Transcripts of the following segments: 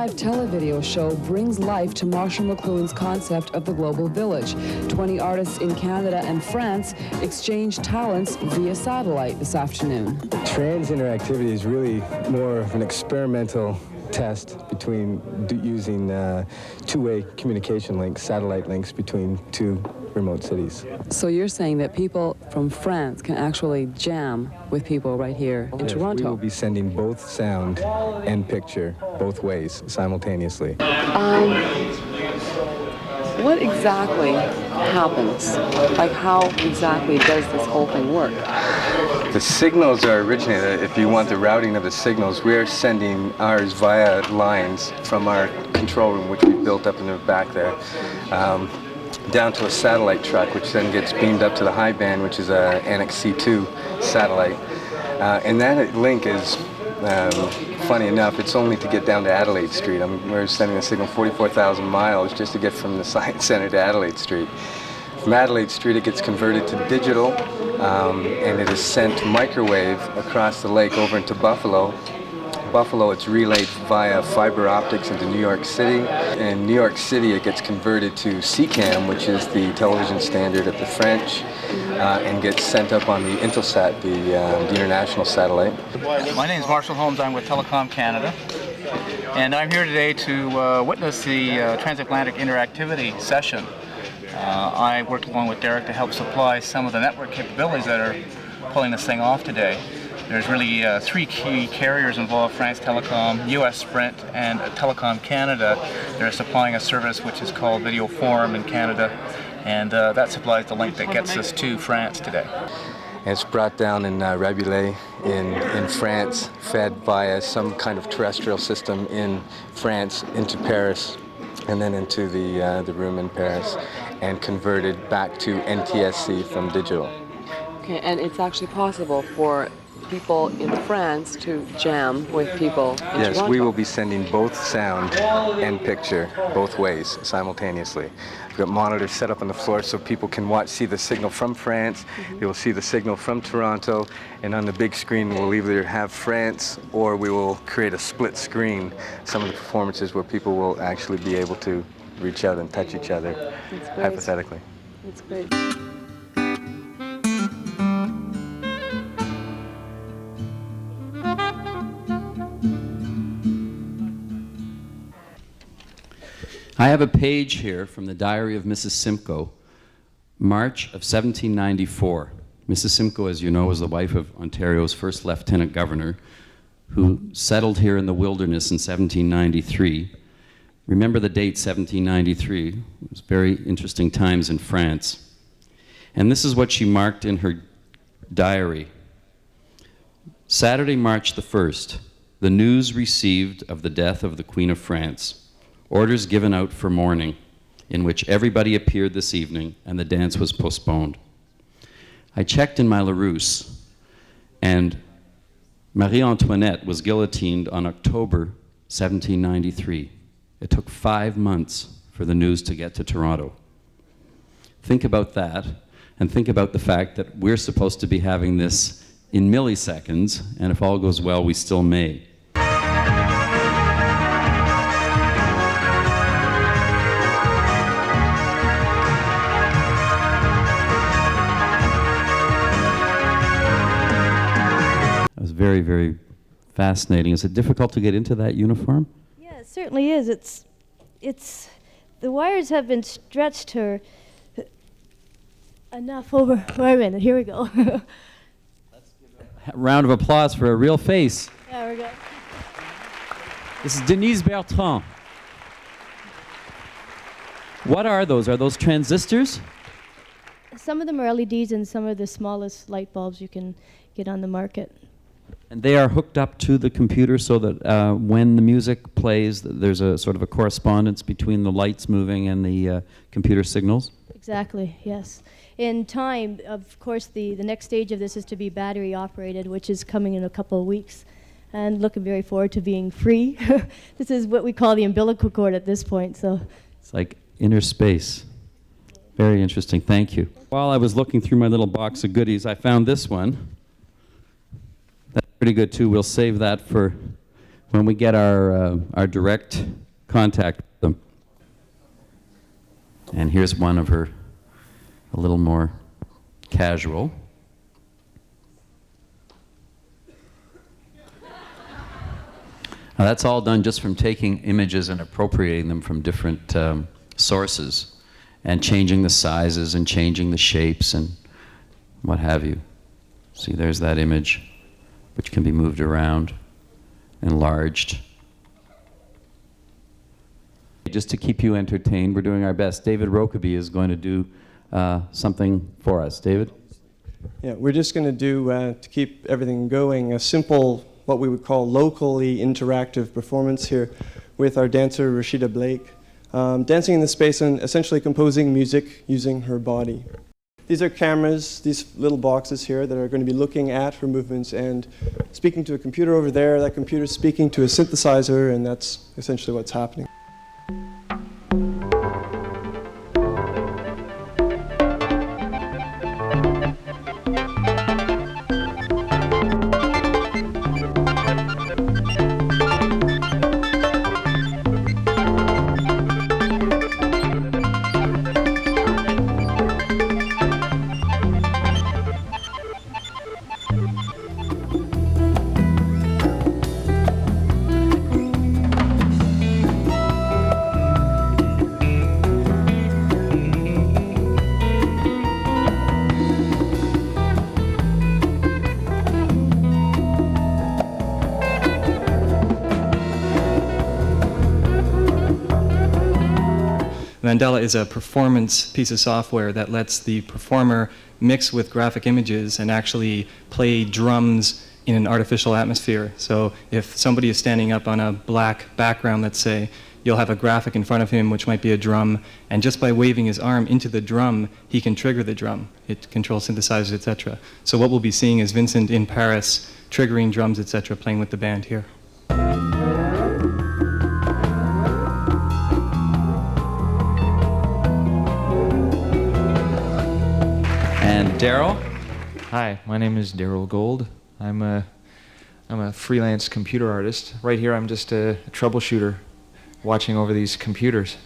live televideo show brings life to Marshall McLuhan's concept of the global village. 20 artists in Canada and France exchange talents via satellite this afternoon. Transinteractivity is really more of an experimental test between using two-way communication links, satellite links between two remote cities. So you're saying that people from France can actually jam with people right here in Toronto? We will be sending both sound and picture, both ways, simultaneously. What exactly happens? Like, how exactly does this whole thing work? The signals are originated, if you want the routing of the signals, we're sending ours via lines from our control room, which we built up in the back there, down to a satellite truck, which then gets beamed up to the high band, which is a Annex C2 satellite. And that link is, funny enough, it's only to get down to Adelaide Street. We're sending a signal 44,000 miles just to get from the Science Centre to Adelaide Street. From Adelaide Street, it gets converted to digital, and it is sent microwave across the lake over into Buffalo. Buffalo, it's relayed via fiber optics into New York City. In New York City, it gets converted to CCAM, which is the television standard of the French, and gets sent up on the Intelsat, the international satellite. My name is Marshall Holmes. I'm with Telecom Canada, and I'm here today to witness the Transatlantic Interactivity session. I worked along with Derek to help supply some of the network capabilities that are pulling this thing off today. There's really three key carriers involved: France Telecom, US Sprint, and Telecom Canada. They're supplying a service which is called Video Forum in Canada, and that supplies the link that gets us to France today. And it's brought down in Rabelais in France, fed via some kind of terrestrial system in France into Paris, and then into the room in Paris, and converted back to NTSC from digital. Okay, and it's actually possible for people in France to jam with people in Yes, Toronto. we will be sending both sound and picture, both ways, simultaneously. We've got monitors set up on the floor so people can see the signal from France, they will see the signal from Toronto, and on the big screen we'll either have France or we will create a split screen, some of the performances where people will actually be able to reach out and touch each other, hypothetically. That's great. I have a page here from the diary of Mrs. Simcoe, March of 1794. Mrs. Simcoe, as you know, was the wife of Ontario's first lieutenant governor, who settled here in the wilderness in 1793. Remember the date, 1793. It was very interesting times in France. And this is what she marked in her diary. Saturday, March the 1st, the news received of the death of the Queen of France. Orders given out for mourning, in which everybody appeared this evening, and the dance was postponed. I checked in my Larousse, and Marie Antoinette was guillotined on October 1793. It took 5 months for the news to get to Toronto. Think about that, and think about the fact that we're supposed to be having this in milliseconds, and if all goes well, we still may. Very, very fascinating. Is it difficult to get into that uniform? Yeah, it certainly is. It's the wires have been stretched to enough over. Wait a minute. Here we go. Let's give a round of applause for a real face. There we go. This is Denise Bertrand. What are those? Are those transistors? Some of them are LEDs, and some are the smallest light bulbs you can get on the market. And they are hooked up to the computer so that when the music plays, there's a sort of a correspondence between the lights moving and the computer signals? Exactly, yes. In time, of course, the next stage of this is to be battery operated, which is coming in a couple of weeks, and looking very forward to being free. This is what we call the umbilical cord at this point. So it's like inner space. Very interesting, thank you. While I was looking through my little box of goodies, I found this one. That's pretty good too. We'll save that for when we get our direct contact with them. And here's one of her, a little more casual. Now that's all done just from taking images and appropriating them from different sources and changing the sizes and changing the shapes and what have you. See, there's that image, which can be moved around, enlarged. Just to keep you entertained, we're doing our best. David Rokeby is going to do something for us. David? Yeah, we're just going to do, to keep everything going, a simple, what we would call locally interactive performance here with our dancer, Rashida Blake, dancing in the space and essentially composing music using her body. These are cameras, these little boxes here that are going to be looking at her movements and speaking to a computer over there. That computer's speaking to a synthesizer, and that's essentially what's happening. Mandela is a performance piece of software that lets the performer mix with graphic images and actually play drums in an artificial atmosphere. So if somebody is standing up on a black background, let's say, you'll have a graphic in front of him, which might be a drum, and just by waving his arm into the drum, he can trigger the drum. It controls synthesizers, etc. So what we'll be seeing is Vincent in Paris triggering drums, etc., playing with the band here. And Daryl? Hi, my name is Daryl Gold. I'm a freelance computer artist. Right here, I'm just a troubleshooter watching over these computers.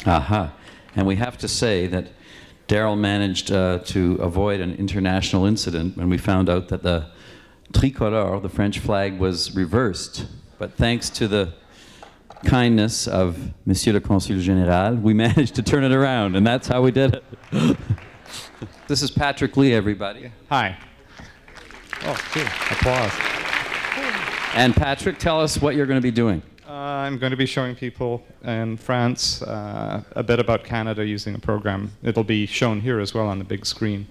Aha. And we have to say that Daryl managed to avoid an international incident when we found out that the tricolore, the French flag, was reversed. But thanks to the kindness of Monsieur le Consul Général, we managed to turn it around, and that's how we did it. This is Patrick Lee, everybody. Hi. Oh, cool. Applause. And Patrick, tell us what you're going to be doing. I'm going to be showing people in France a bit about Canada using a program. It'll be shown here as well on the big screen.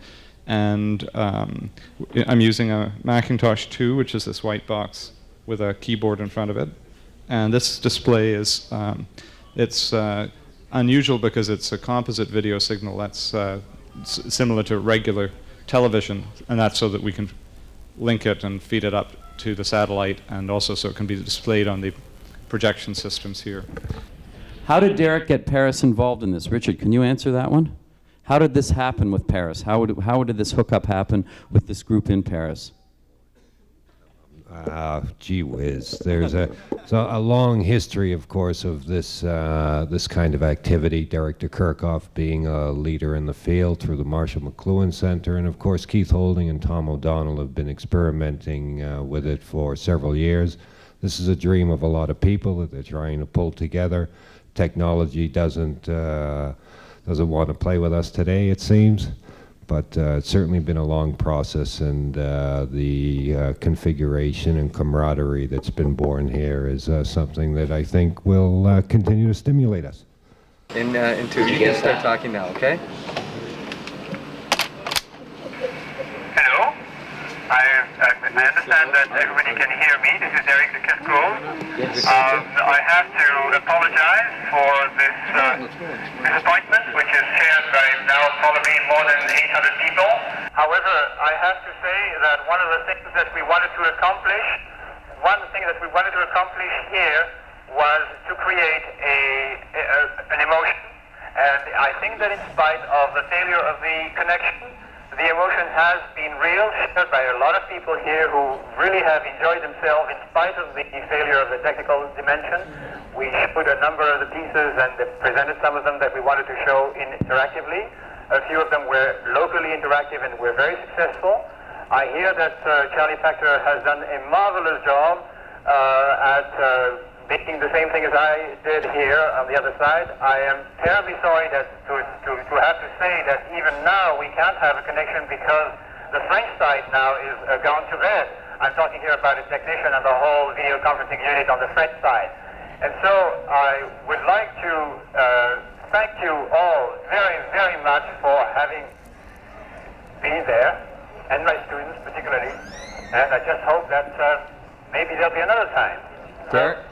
And I'm using a Macintosh 2, which is this white box with a keyboard in front of it. And this display is it's unusual because it's a composite video signal that's similar to regular television, and that's so that we can link it and feed it up to the satellite, and also so it can be displayed on the projection systems here. How did Derek get Paris involved in this? Richard, can you answer that one? How did this happen with Paris? How did this hookup happen with this group in Paris? Gee whiz. There's a long history, of course, of this this kind of activity. Derek de Kerkhoff being a leader in the field through the Marshall McLuhan Center, and of course Keith Holding and Tom O'Donnell have been experimenting with it for several years. This is a dream of a lot of people that they're trying to pull together. Technology doesn't want to play with us today, it seems. But it's certainly been a long process, and the configuration and camaraderie that's been born here is something that I think will continue to stimulate us. You can start talking now, okay? Hello. I understand that everybody can hear me. This is Eric de Kerkhoff. I have to apologize for this disappointment, which is shared by now probably more than 800 people. However, I have to say that one of the things that we wanted to accomplish here was to create an emotion. And I think that in spite of the failure of the connection, The emotion has been real, shared by a lot of people here who really have enjoyed themselves in spite of the failure of the technical dimension. We showed a number of the pieces and presented some of them that we wanted to show interactively. A few of them were locally interactive and were very successful. I hear that Charlie Factor has done a marvelous job at making the same thing as I did here on the other side. I am terribly sorry that to have to say that even now we can't have a connection because the French side now is gone to bed. I'm talking here about a technician and the whole video conferencing unit on the French side. And so I would like to thank you all very, very much for having been there, and my students particularly. And I just hope that maybe there'll be another time.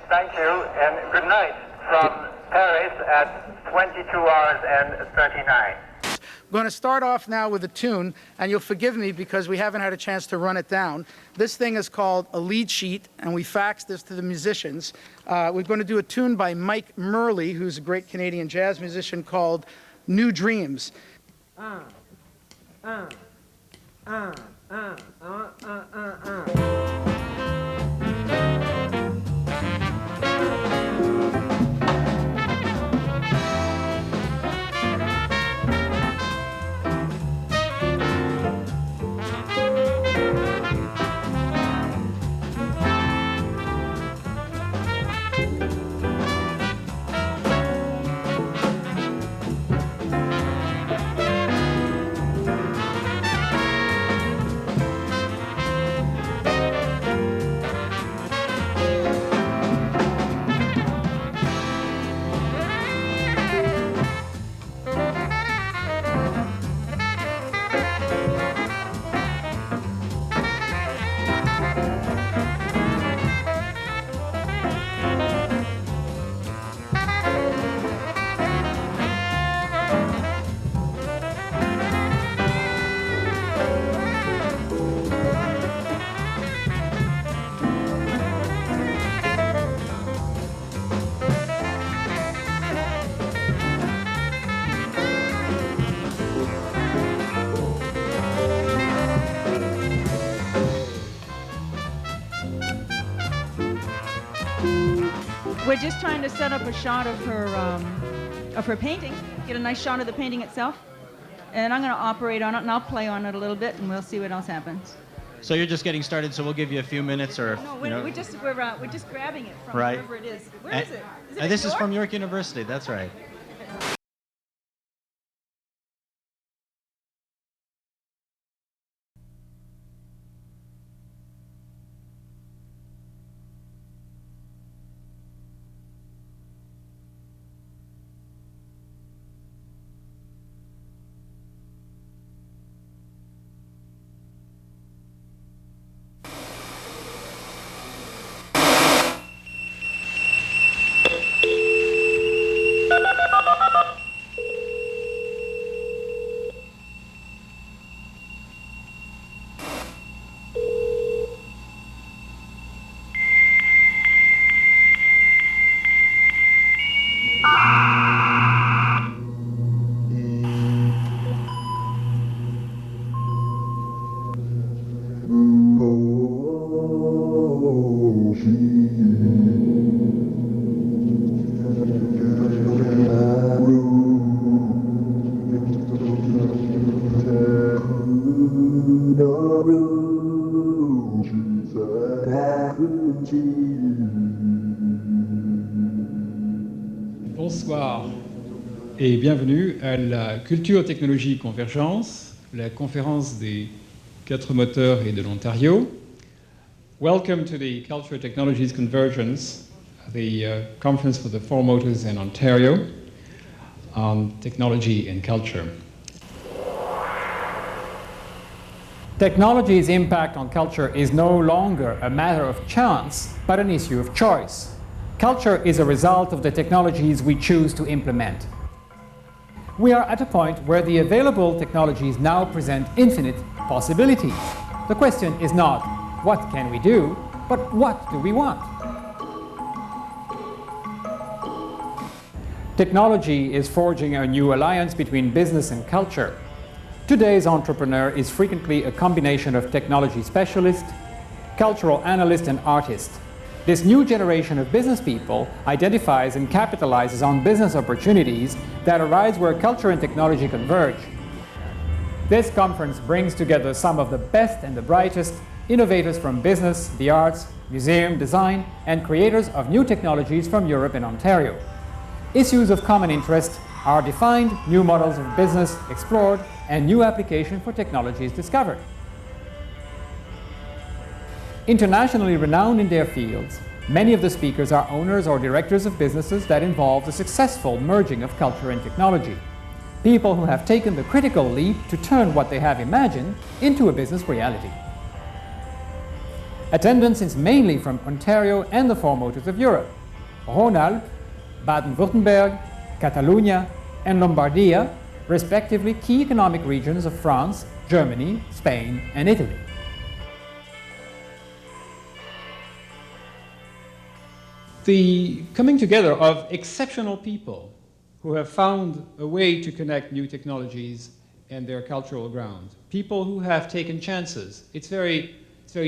Thank you, and good night from Paris at 22 hours and 39. I'm going to start off now with a tune, and you'll forgive me because we haven't had a chance to run it down. This thing is called a lead sheet, and we faxed this to the musicians. We're going to do a tune by Mike Murley, who's a great Canadian jazz musician, called New Dreams. We're just trying to set up a shot of her painting, get a nice shot of the painting itself. And I'm going to operate on it, and I'll play on it a little bit, and we'll see what else happens. So you're just getting started, so we'll give you a few minutes, or no, we're just grabbing it from right. wherever it is. Where is it? This is from York University. That's right. Bonsoir et bienvenue à la Culture, Technologie, Convergence, la conférence des 4 moteurs et de l'Ontario. Welcome to the Culture, Technologies, Convergence, the conference for the 4 motors in Ontario on technology and culture. Technology's impact on culture is no longer a matter of chance, but an issue of choice. Culture is a result of the technologies we choose to implement. We are at a point where the available technologies now present infinite possibilities. The question is not, what can we do, but what do we want? Technology is forging a new alliance between business and culture. Today's entrepreneur is frequently a combination of technology specialist, cultural analyst, and artist. This new generation of business people identifies and capitalizes on business opportunities that arise where culture and technology converge. This conference brings together some of the best and the brightest innovators from business, the arts, museum, design, and creators of new technologies from Europe and Ontario. Issues of common interest are defined, new models of business explored, and new applications for technologies discovered. Internationally renowned in their fields, many of the speakers are owners or directors of businesses that involve the successful merging of culture and technology. People who have taken the critical leap to turn what they have imagined into a business reality. Attendance is mainly from Ontario and the four motives of Europe: Rhône-Alpes, Baden-Württemberg, Catalonia, and Lombardia, respectively key economic regions of France, Germany, Spain, and Italy. The coming together of exceptional people who have found a way to connect new technologies and their cultural ground. People who have taken chances. It's very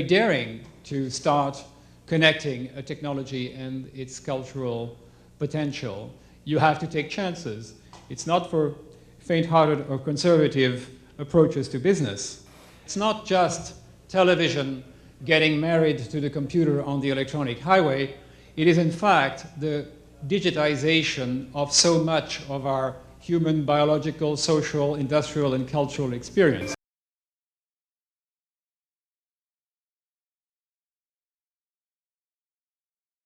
daring to start connecting a technology and its cultural potential. You have to take chances. It's not for faint-hearted or conservative approaches to business. It's not just television getting married to the computer on the electronic highway. It is, in fact, the digitization of so much of our human, biological, social, industrial, and cultural experience.